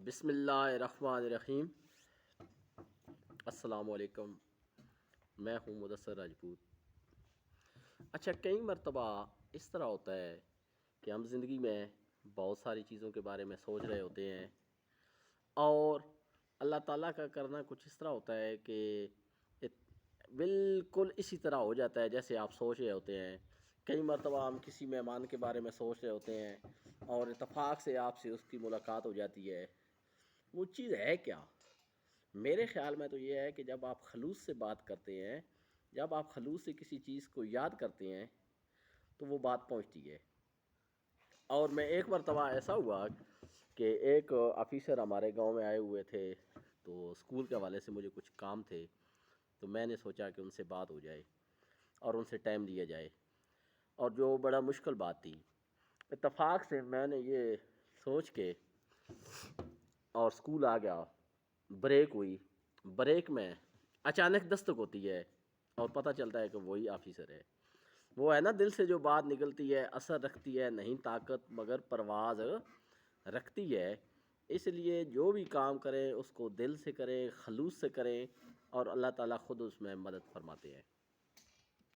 بسم اللہ الرحمن الرحیم۔ السلام علیکم، میں ہوں مدثر راجپوت۔ اچھا، کئی مرتبہ اس طرح ہوتا ہے کہ ہم زندگی میں بہت ساری چیزوں کے بارے میں سوچ رہے ہوتے ہیں اور اللہ تعالیٰ کا کرنا کچھ اس طرح ہوتا ہے کہ بالکل اسی طرح ہو جاتا ہے جیسے آپ سوچ رہے ہوتے ہیں۔ کئی مرتبہ ہم کسی مہمان کے بارے میں سوچ رہے ہوتے ہیں اور اتفاق سے آپ سے اس کی ملاقات ہو جاتی ہے۔ وہ چیز ہے کیا؟ میرے خیال میں تو یہ ہے کہ جب آپ خلوص سے بات کرتے ہیں، جب آپ خلوص سے کسی چیز کو یاد کرتے ہیں تو وہ بات پہنچتی ہے۔ اور میں ایک مرتبہ ایسا ہوا کہ ایک آفیسر ہمارے گاؤں میں آئے ہوئے تھے، تو اسکول کے حوالے سے مجھے کچھ کام تھے، تو میں نے سوچا کہ ان سے بات ہو جائے اور ان سے ٹائم لیا جائے، اور جو بڑا مشکل بات تھی۔ اتفاق سے میں نے یہ سوچ کے اور اسکول آ گیا، بریک ہوئی، بریک میں اچانک دستک ہوتی ہے اور پتہ چلتا ہے کہ وہی آفیسر ہے۔ وہ ہے نا، دل سے جو بات نکلتی ہے اثر رکھتی ہے، نہیں طاقت مگر پرواز رکھتی ہے۔ اس لیے جو بھی کام کریں اس کو دل سے کریں، خلوص سے کریں، اور اللہ تعالیٰ خود اس میں مدد فرماتے ہیں۔